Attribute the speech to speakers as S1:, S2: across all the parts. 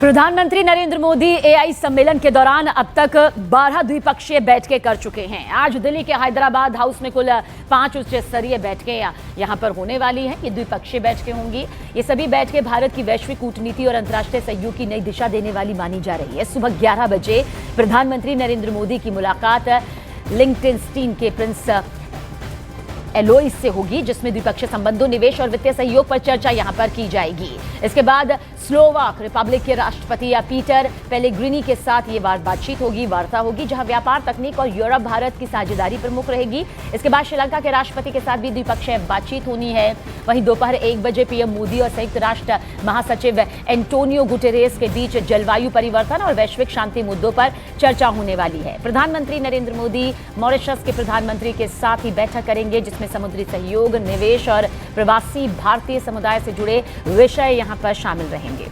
S1: प्रधानमंत्री नरेंद्र मोदी एआई सम्मेलन के दौरान अब तक 12 द्विपक्षीय बैठकें कर चुके हैं। आज दिल्ली के हैदराबाद हाउस में कुल 5 उच्च स्तरीय बैठकें यहां पर होने वाली हैं। ये द्विपक्षीय बैठकें होंगी। ये सभी बैठकें भारत की वैश्विक कूटनीति और अंतर्राष्ट्रीय सहयोग की नई दिशा देने वाली मानी जा रही है। सुबह 11 बजे प्रधानमंत्री नरेंद्र मोदी की मुलाकात लिंकटेनस्टीन के प्रिंस एलोइस से होगी, जिसमें द्विपक्षीय संबंधों, निवेश और वित्तीय सहयोग पर चर्चा यहां पर की जाएगी। इसके बाद स्लोवाक रिपब्लिक के राष्ट्रपति पीटर पेलेग्रिनी के साथ ये बातचीत होगी, वार्ता होगी, जहां व्यापार, तकनीक और यूरोप भारत की साझेदारी प्रमुख रहेगी। इसके बाद श्रीलंका के राष्ट्रपति के साथ भी द्विपक्षीय बातचीत होनी है। वहीं दोपहर 1 बजे पीएम मोदी और संयुक्त राष्ट्र महासचिव एंटोनियो गुटेरेस के बीच जलवायु परिवर्तन और वैश्विक शांति मुद्दों पर चर्चा होने वाली है। प्रधानमंत्री नरेंद्र मोदी मॉरिशस के प्रधानमंत्री के साथ ही बैठक करेंगे, जिसमें समुद्री सहयोग, निवेश और प्रवासी भारतीय समुदाय से जुड़े विषय यहां पर शामिल रहेंगे।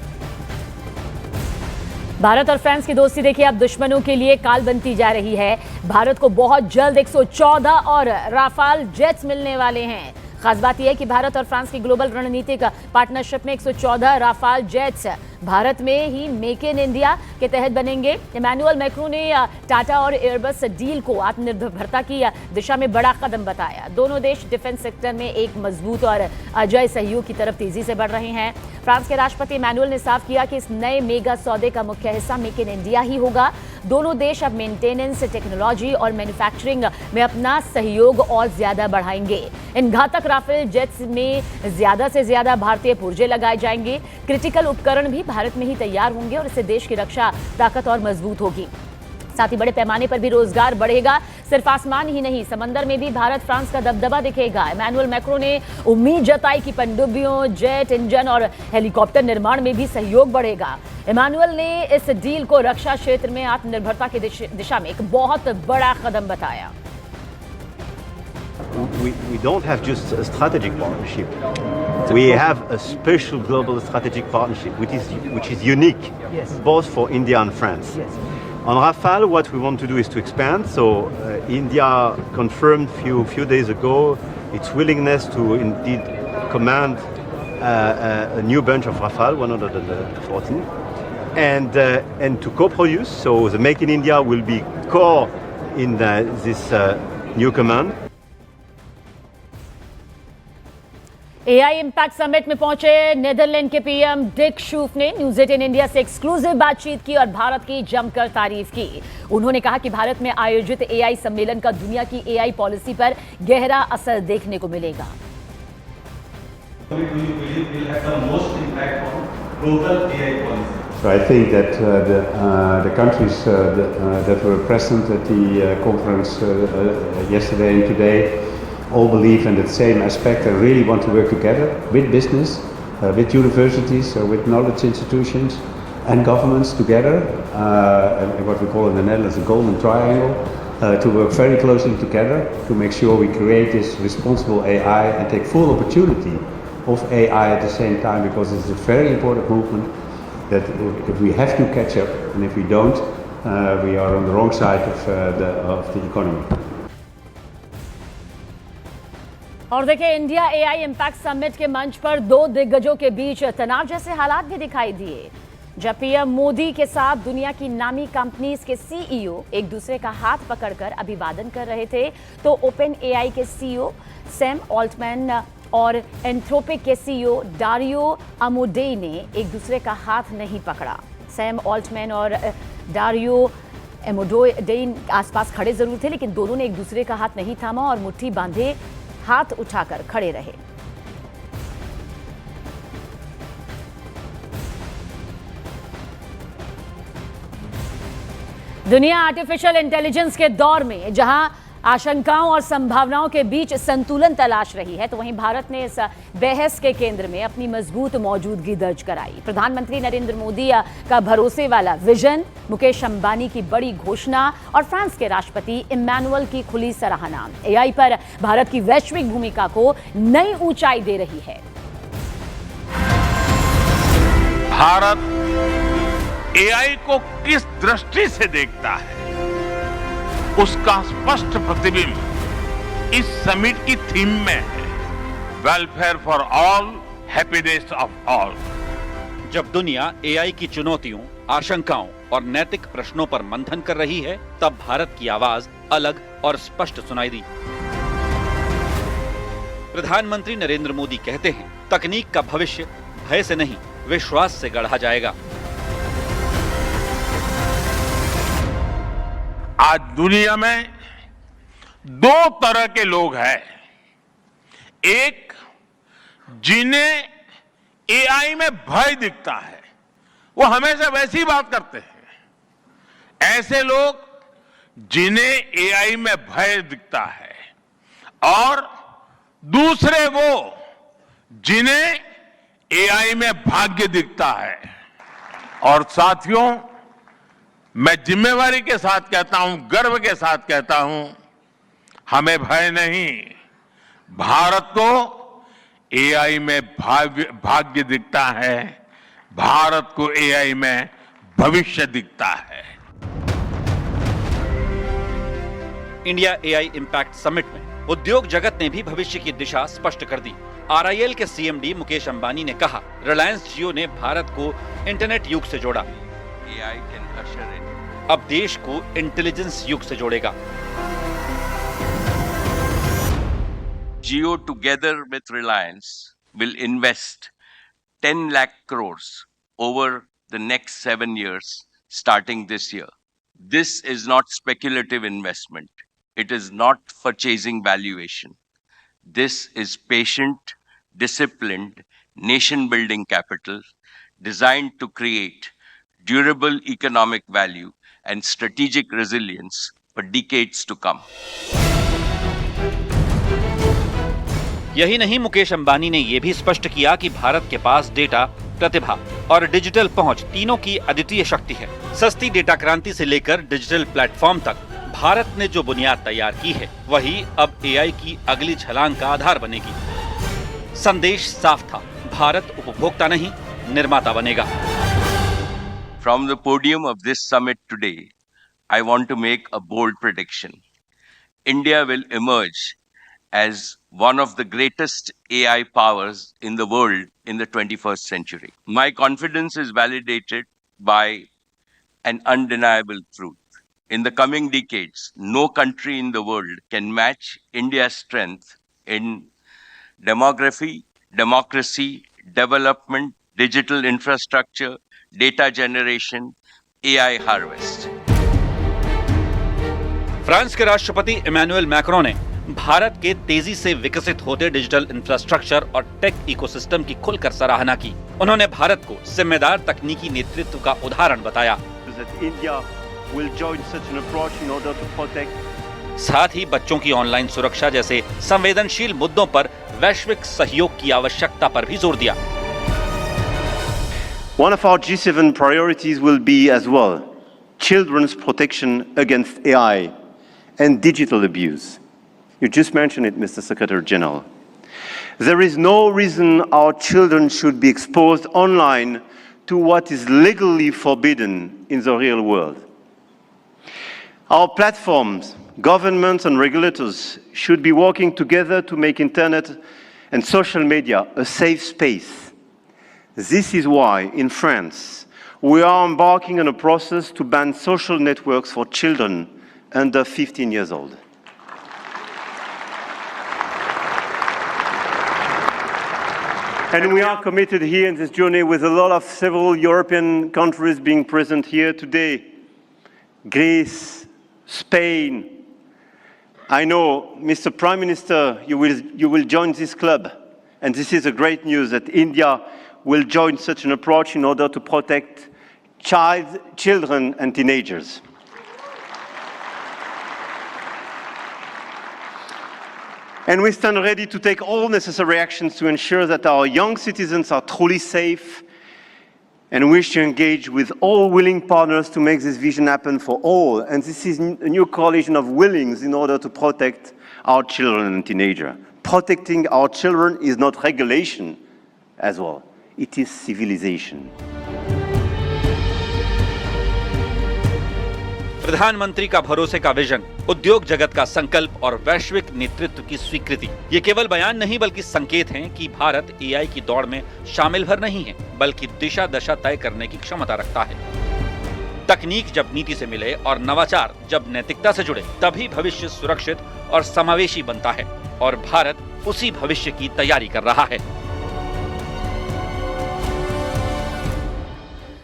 S1: भारत और फ्रांस की दोस्ती देखिए अब दुश्मनों के लिए काल बनती जा रही है। भारत को बहुत जल्द 114 और राफाल जेट्स मिलने वाले हैं। खास बात यह है कि भारत और फ्रांस की ग्लोबल रणनीतिक पार्टनरशिप में 114 राफाल जेट्स भारत में ही मेक इन इंडिया के तहत बनेंगे। इमैनुअल मैक्रों ने टाटा और एयरबस डील को आत्मनिर्भरता की दिशा में बड़ा कदम बताया। दोनों देश डिफेंस सेक्टर में एक मजबूत और अजेय सहयोग की तरफ तेजी से बढ़ रहे हैं। फ्रांस के राष्ट्रपति इमैनुअल ने साफ किया कि इस नए मेगा सौदे का मुख्य हिस्सा मेक इन इंडिया ही होगा। दोनों देश अब मेंटेनेंस, टेक्नोलॉजी और मैन्युफैक्चरिंग में अपना सहयोग और ज्यादा बढ़ाएंगे। इन घातक राफेल जेट्स में ज्यादा से ज्यादा भारतीय पुर्जे लगाए जाएंगे। क्रिटिकल उपकरण भी भारत में ही तैयार होंगे और इससे देश की रक्षा ताकत और मजबूत होगी। साथ ही बड़े पैमाने पर भी रोजगार बढ़ेगा। सिर्फ आसमान ही नहीं, समंदर में भी भारत फ्रांस का दबदबा दिखेगा। इमैनुअल मैक्रों ने उम्मीद जताई कि पनडुब्बियों, जेट इंजन और हेलीकॉप्टर निर्माण में भी सहयोग बढ़ेगा। इमैनुअल ने इस डील को रक्षा क्षेत्र में आत्मनिर्भरता की दिशा में एक बहुत बड़ा कदम बताया।
S2: We don't have just a strategic partnership. We have a special global strategic partnership, which is unique, both for India and France. On Rafale, what we want to do is to expand. So India confirmed few days ago its willingness to indeed command a new bunch of Rafale, 114, and to co-produce. So the Make in India will be core in this new command.
S1: AI impact summit में पहुंचे Netherlands के PM Dick Schoof ने news 18 India से exclusive बातचीत की और भारत की जमकर तारीफ की। उन्होंने कहा कि भारत में आयोजित एआई सम्मेलन का दुनिया की एआई पॉलिसी पर गहरा असर देखने को मिलेगा।
S3: So I think that the countries that were present at the conference yesterday and today all believe in the same aspect and really want to work together with business, with universities, with knowledge institutions and governments together, what we call in the Netherlands a golden triangle, to work very closely together to make sure we create this responsible AI and take full opportunity of AI at the same time, because it's a very important movement that if we have to catch up, and if we don't, we are on the wrong side of the economy.
S1: और देखिए, India AI impact summit के मंच पर दो दिग्गजों के बीच तनाव जैसे हालात भी दिखाई दिए। जब पीएम मोदी के साथ दुनिया की नामी कंपनीज के सीईओ एक दूसरे का हाथ पकड़कर अभिवादन कर रहे थे, तो ओपन एआई के सीईओ सैम ऑल्टमैन और एंथ्रोपिक के सीईओ डारियो अमोडेई ने एक दूसरे का हाथ नहीं पकड़ा। सैम ऑल्टमैन और डारियो अमोडेई आसपास खड़े जरूर थे, लेकिन दोनों ने एक दूसरे का हाथ नहीं थामा और मुट्ठी बांधे हाथ उठाकर खड़े रहे। दुनिया आर्टिफिशियल इंटेलिजेंस के दौर में जहां आशंकाओं और संभावनाओं के बीच संतुलन तलाश रही है, तो वहीं भारत ने इस बहस के केंद्र में अपनी मजबूत मौजूदगी दर्ज कराई। प्रधानमंत्री नरेंद्र मोदी का भरोसे वाला विजन, मुकेश अंबानी की बड़ी घोषणा और फ्रांस के राष्ट्रपति इमैनुअल की खुली सराहना एआई पर भारत की वैश्विक भूमिका को नई ऊंचाई दे रही है।
S4: भारत एआई को किस दृष्टि से देखता है, उसका स्पष्ट प्रतिबिंब इस समिट की थीम में है, welfare for all, happiness of all.
S5: जब दुनिया एआई की चुनौतियों, आशंकाओं और नैतिक प्रश्नों पर मंथन कर रही है, तब भारत की आवाज अलग और स्पष्ट सुनाई दी। प्रधानमंत्री नरेंद्र मोदी कहते हैं, तकनीक का भविष्य भय से नहीं, विश्वास से गढ़ा जाएगा।
S4: आज दुनिया में दो तरह के लोग हैं। एक, जिन्हें एआई में भय दिखता है, वो हमेशा वैसी बात करते हैं। ऐसे लोग जिन्हें एआई में भय दिखता है, और दूसरे वो जिन्हें एआई में भाग्य दिखता है। और साथियों, मैं जिम्मेवारी के साथ कहता हूं, गर्व के साथ कहता हूं, हमें भय नहीं, भारत को एआई में भाग्य दिखता है, भारत को एआई में भविष्य दिखता है।
S5: इंडिया एआई इम्पैक्ट समिट में उद्योग जगत ने भी भविष्य की दिशा स्पष्ट कर दी। आरआईएल के सीएमडी मुकेश अंबानी ने कहा, रिलायंस जियो ने भारत को इंटरनेट युग से जोड़ा,
S6: AI can usher in.
S5: अब देश को इंटेलिजेंस युग से जोड़ेगा।
S6: Jio together with Reliance will invest 10 lakh crores over the next 7 years starting this year. This is not speculative investment. It is not for chasing valuation. This is patient, disciplined, nation-building capital designed to create durable economic value and strategic resilience for decades to come.
S5: यही नहीं, मुकेश अंबानी ने यह भी स्पष्ट किया कि भारत के पास data, प्रतिभा और डिजिटल पहुंच तीनों की अद्वितीय शक्ति है। सस्ती डेटा क्रांति से लेकर डिजिटल प्लेटफॉर्म तक भारत ने जो बुनियाद तैयार की है, वही अब एआई की अगली छलांग का आधार बनेगी। संदेश साफ था, भारत उपभोक्ता नहीं, निर्माता बनेगा।
S6: From the podium of this summit today, I want to make a bold prediction. India will emerge as one of the greatest AI powers in the world in the 21st century. My confidence is validated by an undeniable truth. In the coming decades, no country in the world can match India's strength in demography, democracy, development, digital infrastructure, data generation, AI harvest.
S5: France के राष्ट्रपति Emmanuel Macron ने भारत के तेजी से विकसित होते digital infrastructure और take ecosystem की खुलकर सराहना की। उन्होंने भारत को जिम्मेदार तकनीकी नेतृत्व का उदाहरण बताया। साथ ही बच्चों की ऑनलाइन सुरक्षा जैसे संवेदनशील मुद्दों पर वैश्विक सहयोग की आवश्यकता पर भी जोर दिया।
S2: One of our G7 priorities will be as well children's protection against AI and digital abuse. You just mentioned it, Mr. Secretary General. There is no reason our children should be exposed online to what is legally forbidden in the real world. Our platforms, governments and regulators should be working together to make internet and social media a safe space. This is why, in France, we are embarking on a process to ban social networks for children under 15 years old. And we are committed here in this journey with a lot of several European countries being present here today. Greece, Spain. I know, Mr. Prime Minister, you will join this club. And this is a great news that India will join such an approach in order to protect children and teenagers. And we stand ready to take all necessary actions to ensure that our young citizens are truly safe, and wish to engage with all willing partners to make this vision happen for all. And this is a new coalition of willings in order to protect our children and teenagers. Protecting our children is not regulation as well. It is civilization.
S5: प्रधानमंत्री का भरोसे का vision, उद्योग जगत का संकल्प और वैश्विक नेतृत्व की स्वीकृति, ये केवल बयान नहीं बल्कि संकेत हैं कि भारत एआई की दौड़ में शामिल भर नहीं है, बल्कि दिशा दशा तय करने की क्षमता रखता है। तकनीक जब नीति से मिले और नवाचार जब नैतिकता से जुड़े, तभी भविष्य सुरक्षित और समावेशी बनता है, और भारत उसी भविष्य की तैयारी कर रहा है।